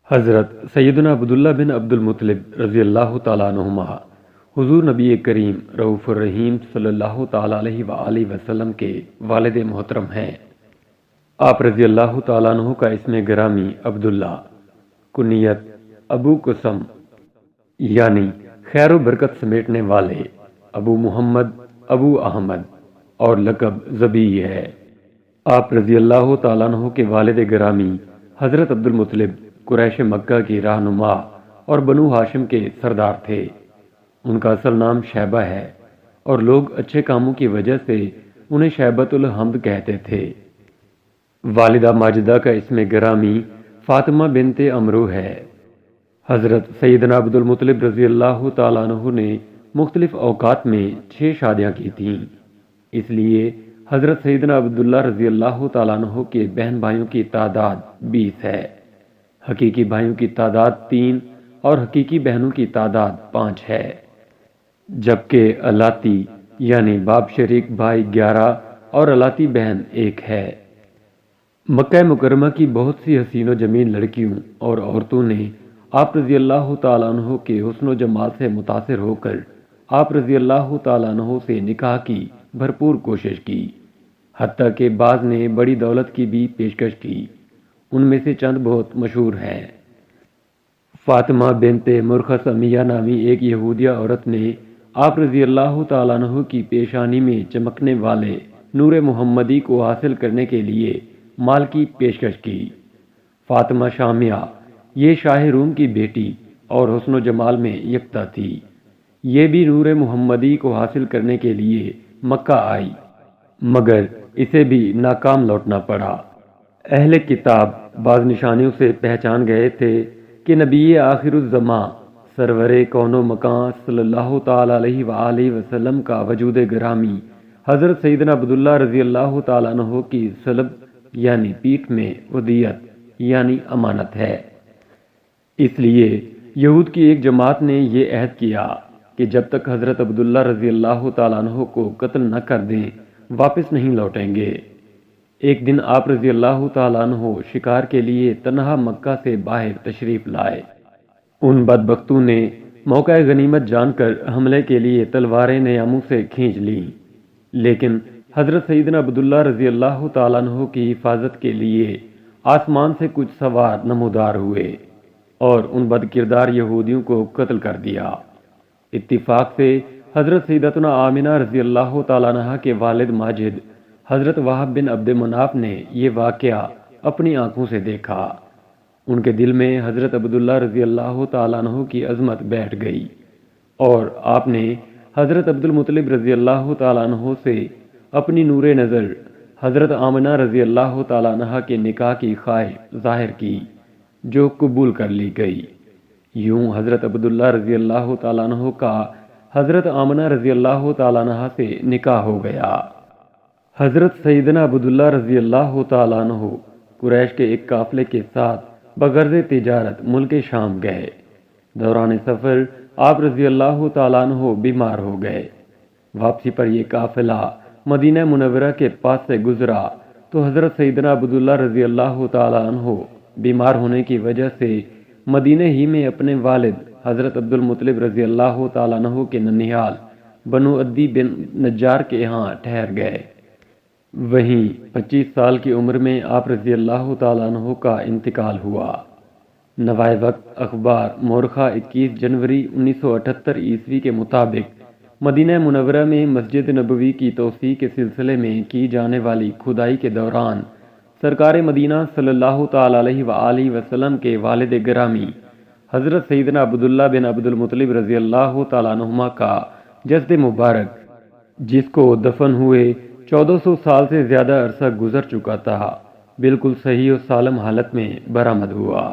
حضرت سیدنا عبداللہ بن عبد المطلب رضی اللہ تعالیٰ عنہما حضور نبی کریم رؤوف الرحیم صلی اللہ تعالیٰ علیہ وآلہ وسلم کے والد محترم ہیں۔ آپ رضی اللہ تعالیٰ عنہ کا اسم گرامی عبداللہ، کنیت ابو قسم یعنی خیر و برکت سمیٹنے والے، ابو محمد، ابو احمد اور لقب ذبیح ہے۔ آپ رضی اللہ تعالیٰ عنہ کے والد گرامی حضرت عبد المطلب قریش مکہ کی رہنما اور بنو ہاشم کے سردار تھے۔ ان کا اصل نام شیبہ ہے اور لوگ اچھے کاموں کی وجہ سے انہیں شیبۃ الحمد کہتے تھے۔ والدہ ماجدہ کا اسم گرامی فاطمہ بنت عمرو ہے۔ حضرت سیدنا عبد المطلب رضی اللہ تعالیٰ عنہ نے مختلف اوقات میں 6 شادیاں کی تھیں، اس لیے حضرت سیدنا عبداللہ رضی اللہ تعالیٰ عنہ کے بہن بھائیوں کی تعداد 20 ہے۔ حقیقی بھائیوں کی تعداد 3 اور حقیقی بہنوں کی تعداد 5 ہے، جبکہ الاتی یعنی باپ شریک بھائی 11 اور الاتی بہن 1 ہے۔ مکہ مکرمہ کی بہت سی حسین و جمیل لڑکیوں اور عورتوں نے آپ رضی اللہ تعالیٰ عنہ کے حسن و جمال سے متاثر ہو کر آپ رضی اللہ تعالیٰ عنہ سے نکاح کی بھرپور کوشش کی، حتیٰ کہ بعض نے بڑی دولت کی بھی پیشکش کی۔ ان میں سے چند بہت مشہور ہیں۔ فاطمہ بنت مرخص امیہ نامی ایک یہودیہ عورت نے آپ رضی اللہ تعالیٰ عنہ کی پیشانی میں چمکنے والے نور محمدی کو حاصل کرنے کے لیے مال کی پیشکش کی۔ فاطمہ شامیہ یہ شاہ روم کی بیٹی اور حسن و جمال میں یکتا تھی، یہ بھی نور محمدی کو حاصل کرنے کے لیے مکہ آئی، مگر اسے بھی ناکام لوٹنا پڑا۔ اہل کتاب بعض نشانیوں سے پہچان گئے تھے کہ نبی آخر الزماں سرور کون و مکان صلی اللہ تعالیٰ علیہ وآلہ وسلم کا وجود گرامی حضرت سیدنا عبداللہ رضی اللہ تعالیٰ عنہ کی صلب یعنی پیٹھ میں ودیت یعنی امانت ہے۔ اس لیے یہود کی ایک جماعت نے یہ عہد کیا کہ جب تک حضرت عبداللہ رضی اللہ تعالیٰ عنہ کو قتل نہ کر دیں واپس نہیں لوٹیں گے۔ ایک دن آپ رضی اللہ تعالیٰ عنہ شکار کے لیے تنہا مکہ سے باہر تشریف لائے۔ ان بدبختوں نے موقع غنیمت جان کر حملے کے لیے تلواریں نیاموں سے کھینچ لیں، لیکن حضرت سیدنا عبداللہ رضی اللہ تعالیٰ عنہ کی حفاظت کے لیے آسمان سے کچھ سوار نمودار ہوئے اور ان بد کردار یہودیوں کو قتل کر دیا۔ اتفاق سے حضرت سیدتنا آمنہ رضی اللہ تعالیٰ عنہ کے والد ماجد حضرت وہب بن عبد مناف نے یہ واقعہ اپنی آنکھوں سے دیکھا۔ ان کے دل میں حضرت عبداللہ رضی اللہ تعالیٰ عنہ کی عظمت بیٹھ گئی اور آپ نے حضرت عبد المطلب رضی اللہ تعالیٰ عنہ سے اپنی نور نظر حضرت آمنہ رضی اللہ تعالیٰ عنہ کے نکاح کی خواہش ظاہر کی، جو قبول کر لی گئی۔ یوں حضرت عبداللہ رضی اللہ تعالیٰ عنہ کا حضرت آمنہ رضی اللہ تعالیٰ عنہ سے نکاح ہو گیا۔ حضرت سیدنا عبداللہ رضی اللہ تعالیٰ عنہ قریش کے ایک قافلے کے ساتھ بغرض تجارت ملک شام گئے۔ دوران سفر آپ رضی اللہ تعالیٰ عنہ بیمار ہو گئے۔ واپسی پر یہ قافلہ مدینہ منورہ کے پاس سے گزرا تو حضرت سیدنا عبداللہ رضی اللہ تعالیٰ عنہ بیمار ہونے کی وجہ سے مدینہ ہی میں اپنے والد حضرت عبد المطلب رضی اللہ تعالیٰ عنہ کے ننھیال بنو عدی بن نجار کے ہاں ٹھہر گئے۔ وہیں 25 سال کی عمر میں آپ رضی اللہ تعالیٰ عنہ کا انتقال ہوا۔ نوائے وقت اخبار مورخہ 21 جنوری 1978 عیسوی کے مطابق مدینہ منورہ میں مسجد نبوی کی توسیع کے سلسلے میں کی جانے والی کھدائی کے دوران سرکار مدینہ صلی اللہ تعالیٰ علیہ وآلہ وسلم کے والد گرامی حضرت سیدنا عبداللہ بن عبد المطلب رضی اللہ تعالیٰ عنہما کا جسد مبارک، جس کو دفن ہوئے 1400 سال سے زیادہ عرصہ گزر چکا تھا، بالکل صحیح و سالم حالت میں برآمد ہوا۔